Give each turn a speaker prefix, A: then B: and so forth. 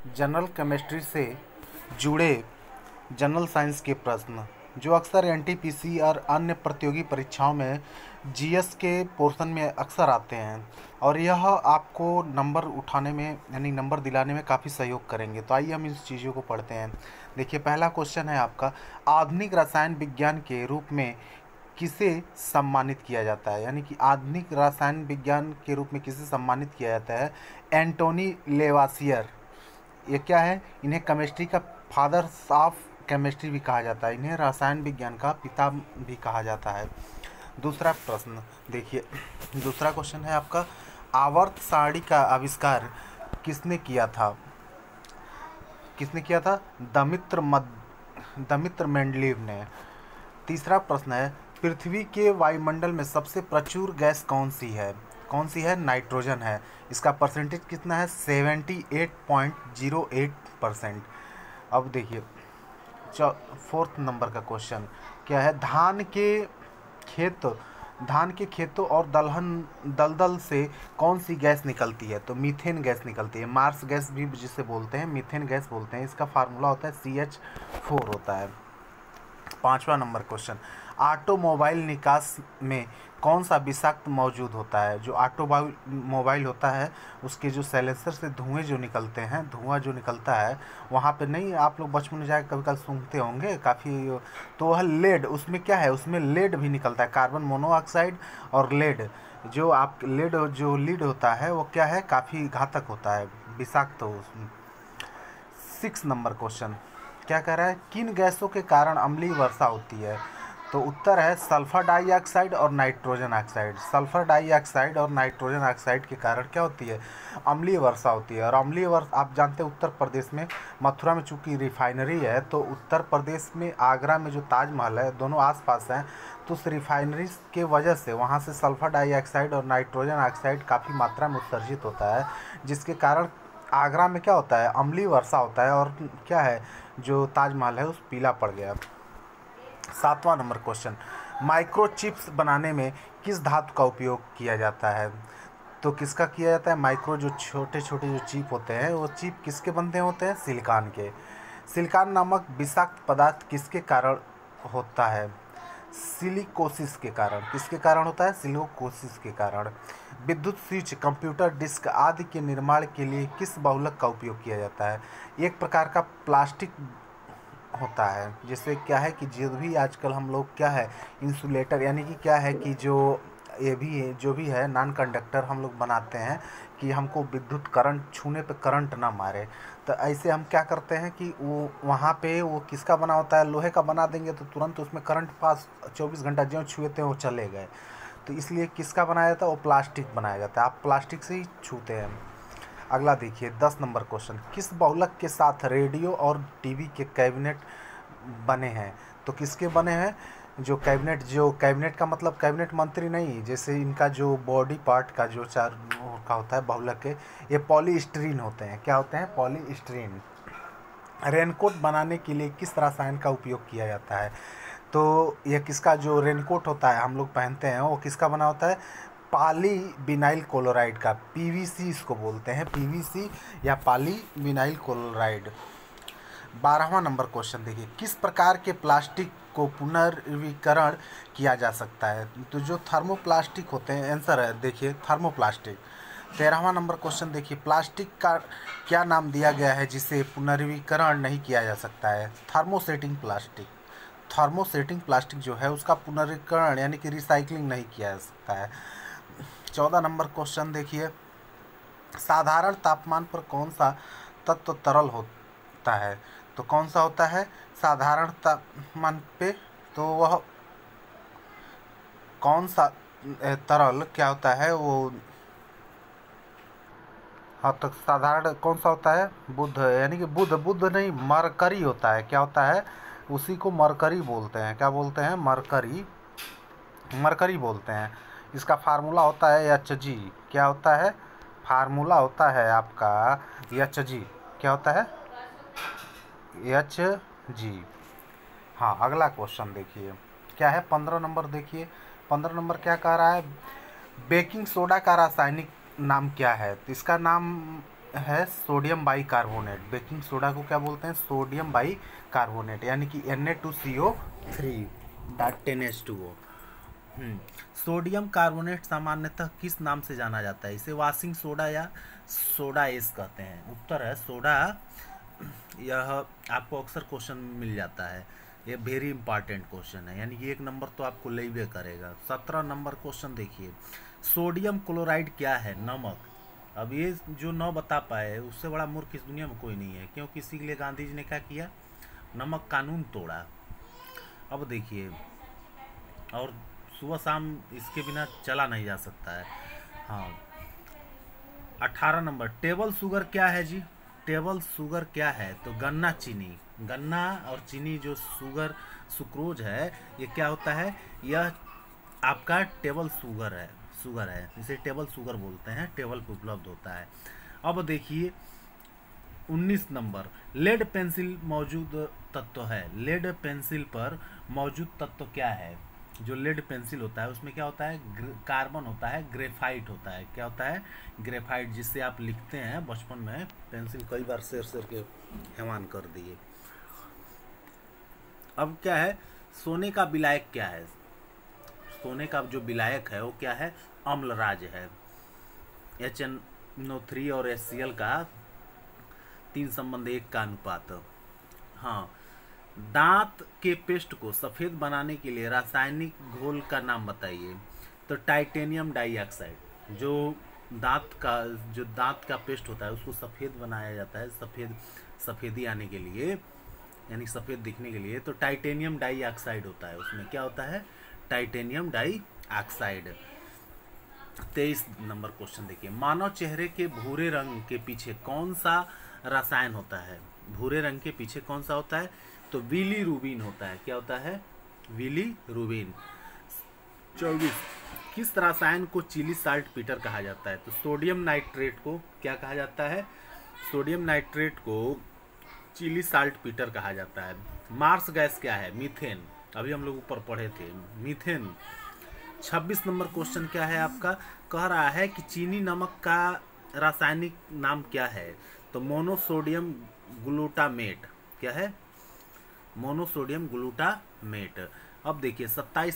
A: General chemistry से जुड़े general science के प्रश्न जो अक्सर एनटीपीसी और अन्य प्रतियोगी परीक्षाओं में जीएस के पोर्शन में अक्सर आते हैं और यह आपको नंबर उठाने में यानी नंबर दिलाने में काफ़ी सहयोग करेंगे। तो आइए हम इस चीज़ों को पढ़ते हैं। देखिए, पहला क्वेश्चन है आपका, आधुनिक रसायन विज्ञान के रूप में किसे सम्मानित किया जाता है? यानी कि आधुनिक रसायन विज्ञान के रूप में किसे सम्मानित किया जाता है? एंटोनी लेवासियर। ये क्या है? इन्हें केमिस्ट्री का फादर्स ऑफ केमिस्ट्री भी कहा जाता है, इन्हें रसायन विज्ञान का पिता भी कहा जाता है। दूसरा प्रश्न देखिए, दूसरा क्वेश्चन है आपका, आवर्त सारणी का आविष्कार किसने किया था? किसने किया था? दमित्र मेंडलीव ने। तीसरा प्रश्न है, पृथ्वी के वायुमंडल में सबसे प्रचुर गैस कौन सी है? कौन सी है? नाइट्रोजन है। इसका परसेंटेज कितना है? 78.08%। अब देखिए, फोर्थ नंबर का क्वेश्चन क्या है, धान के खेतों और दलदल से कौन सी गैस निकलती है? तो मीथेन गैस निकलती है। मार्स गैस भी जिसे बोलते हैं, मीथेन गैस बोलते हैं। इसका फार्मूला होता है CH4 होता है। पांचवा नंबर क्वेश्चन, ऑटोमोबाइल निकास में कौन सा विषाक्त मौजूद होता है? जो ऑटोमोबाइल होता है उसके जो साइलेंसर से धुआं जो निकलता है वहाँ पे, नहीं आप लोग बचपन में जाकर कभी कभी सुनते होंगे काफ़ी, तो वह लेड, उसमें क्या है, उसमें लेड भी निकलता है, कार्बन मोनोऑक्साइड और लेड। जो लीड होता है वो क्या है, काफ़ी घातक होता है, विषाक्त हो। 6 नंबर क्वेश्चन क्या कह रहा है, किन गैसों के कारण अम्लीय वर्षा होती है? तो उत्तर है सल्फर डाइऑक्साइड और नाइट्रोजन ऑक्साइड। सल्फर डाइऑक्साइड और नाइट्रोजन ऑक्साइड के कारण क्या होती है? अम्लीय वर्षा होती है। और अम्लीय वर्षा आप जानते हैं, उत्तर प्रदेश में मथुरा में चूंकि रिफाइनरी है, तो उत्तर प्रदेश में आगरा में जो ताजमहल है दोनों आसपास हैं, तो उस रिफाइनरी के वजह से वहाँ से सल्फर डाइऑक्साइड और नाइट्रोजन ऑक्साइड काफ़ी मात्रा में उत्सर्जित होता है, जिसके कारण आगरा में क्या होता है, अम्लीय वर्षा होता है और क्या है, जो ताजमहल है उस पीला पड़ गया। 7वां नंबर क्वेश्चन, माइक्रोचिप्स बनाने में किस धातु का उपयोग किया जाता है? तो किसका किया जाता है? माइक्रो, जो छोटे छोटे जो चिप होते हैं, वो चिप किसके बनते होते हैं? सिलिकॉन के। सिलिकॉन नामक विषाक्त पदार्थ किसके कारण होता है? सिलिकोसिस के कारण। किसके कारण होता है? सिलिकोसिस के कारण। विद्युत स्विच, कंप्यूटर डिस्क आदि के निर्माण के लिए किस बहुलक का उपयोग किया जाता है? एक प्रकार का प्लास्टिक होता है, जिससे क्या है कि जो भी आजकल हम लोग क्या है, इंसुलेटर, यानी कि क्या है कि जो भी है नॉन कंडक्टर हम लोग बनाते हैं कि हमको विद्युत करंट छूने पे करंट ना मारे। तो ऐसे हम क्या करते हैं कि वो वहाँ पे वो किसका बना होता है? लोहे का बना देंगे तो तुरंत उसमें करंट पास 24 घंटा जो छुए थे वो चले गए। तो इसलिए किसका बनाया जाता है? वो प्लास्टिक बनाया जाता है, आप प्लास्टिक से ही छूते हैं। अगला देखिए, 10 नंबर क्वेश्चन, किस बहुलक के साथ रेडियो और टीवी के कैबिनेट बने हैं? तो किसके बने हैं? जो कैबिनेट का मतलब कैबिनेट मंत्री नहीं, जैसे इनका जो बॉडी पार्ट का जो चार का होता है बहुलक के, ये पॉलीस्टीरीन होते हैं। क्या होते हैं? पॉलीस्टीरीन। रेनकोट बनाने के लिए किस रसायन का उपयोग किया जाता है? तो यह किसका, जो रेनकोट होता है हम लोग पहनते हैं, वो किसका बना होता है? पॉलीविनाइल क्लोराइड का, PVC इसको बोलते हैं, PVC या पॉलीविनाइल क्लोराइड। 12वां नंबर क्वेश्चन देखिए, किस प्रकार के प्लास्टिक को पुनर्नवीकरण किया जा सकता है? तो जो थर्मोप्लास्टिक होते हैं, आंसर है देखिए थर्मोप्लास्टिक। 13वां नंबर क्वेश्चन देखिए, प्लास्टिक का क्या नाम दिया गया है जिसे पुनर्नवीकरण नहीं किया जा सकता है? Thermosetting plastic. थर्मोसेटिंग प्लास्टिक जो है उसका पुनर्नवीकरण यानी कि रिसाइकलिंग नहीं किया जा सकता है। 14 नंबर क्वेश्चन देखिए, साधारण तापमान पर कौन सा तत्व तरल होता है? तो कौन सा होता है साधारण तापमान पे? तो वह कौन सा तरल क्या होता है वो? हाँ, तो साधारण कौन सा होता है? बुध, यानी कि बुध नहीं, मरकरी होता है। क्या होता है? उसी को मरकरी बोलते हैं। क्या बोलते हैं? मरकरी बोलते हैं। इसका फार्मूला होता है Hg। क्या होता है? फार्मूला होता है आपका Hg। क्या होता है? Hg। हाँ, अगला क्वेश्चन देखिए क्या है, 15 नंबर देखिए। 15 नंबर क्या कह रहा है? बेकिंग सोडा का रासायनिक नाम क्या है? तो इसका नाम है sodium by carbonate. Baking soda को क्या बोलते हैं? सोडियम बाई कार्बोनेट, यानी कि Na2CO3 10H2O। सोडियम कार्बोनेट सामान्यतः किस नाम से जाना जाता है? इसे वाशिंग सोडा या सोडा एस कहते हैं। उत्तर है सोडा। यह आपको अक्सर क्वेश्चन मिल जाता है, ये वेरी इंपॉर्टेंट क्वेश्चन है, यानी कि 1 नंबर तो आपको लेवे करेगा। 17 नंबर क्वेश्चन देखिए, सोडियम क्लोराइड क्या है? नमक। अब ये जो 9 बता पाए, उससे बड़ा मूर्ख इस दुनिया में कोई नहीं है, क्योंकि इसी के लिए गांधी जी ने क्या किया? नमक कानून तोड़ा। अब देखिए, और सुबह शाम इसके बिना चला नहीं जा सकता है। हाँ, 18 नंबर, टेबल शुगर क्या है जी? टेबल शुगर क्या है? तो गन्ना चीनी। गन्ना और चीनी जो शुगर सुक्रोज है, ये क्या होता है? यह आपका टेबल शुगर है, इसे टेबल शुगर बोलते हैं, टेबल पे उपलब्ध होता है। अब देखिए 19 नंबर, लेड पेंसिल मौजूद तत्व है। लेड पेंसिल पर मौजूद तत्व क्या है? जो लेड पेंसिल होता है उसमें क्या होता है? कार्बन होता है, ग्रेफाइट होता है। क्या होता है? ग्रेफाइट, जिससे आप लिखते हैं बचपन में, पेंसिल कई बार शेर के हैवान कर दिए। अब क्या है? सोने का विलायक क्या है? सोने का जो विलायक है वो क्या है? अम्लराज है। HNO3 और HCl का 3:1 का अनुपात। हाँ, दांत के पेस्ट को सफ़ेद बनाने के लिए रासायनिक घोल का नाम बताइए। तो टाइटेनियम डाइऑक्साइड। जो दांत का पेस्ट होता है उसको सफ़ेद बनाया जाता है, सफ़ेदी आने के लिए, यानी सफ़ेद दिखने के लिए, तो टाइटेनियम डाइऑक्साइड होता है। उसमें क्या होता है? Titanium dioxide. 23 नंबर क्वेश्चन देखिए, मानव चेहरे के भूरे रंग के पीछे कौन सा रसायन होता है? भूरे रंग के पीछे कौन सा होता है? तो बिलीरुबिन होता है। क्या होता है? बिलीरुबिन। 24, किस रसायन को चिली साल्ट पीटर कहा जाता है? तो सोडियम नाइट्रेट को क्या कहा जाता है? सोडियम नाइट्रेट को चिली साल्ट पीटर कहा जाता है। मार्स गैस क्या है? मीथेन। अभी हम लोग ऊपर पढ़े थे, मीथेन। 26 नंबर क्वेश्चन क्या है आपका? कह रहा है कि चीनी नमक का रासायनिक नाम क्या है? तो मोनोसोडियम ग्लूटामेट। क्या है? Monosodium glutamate. अब देखिए 27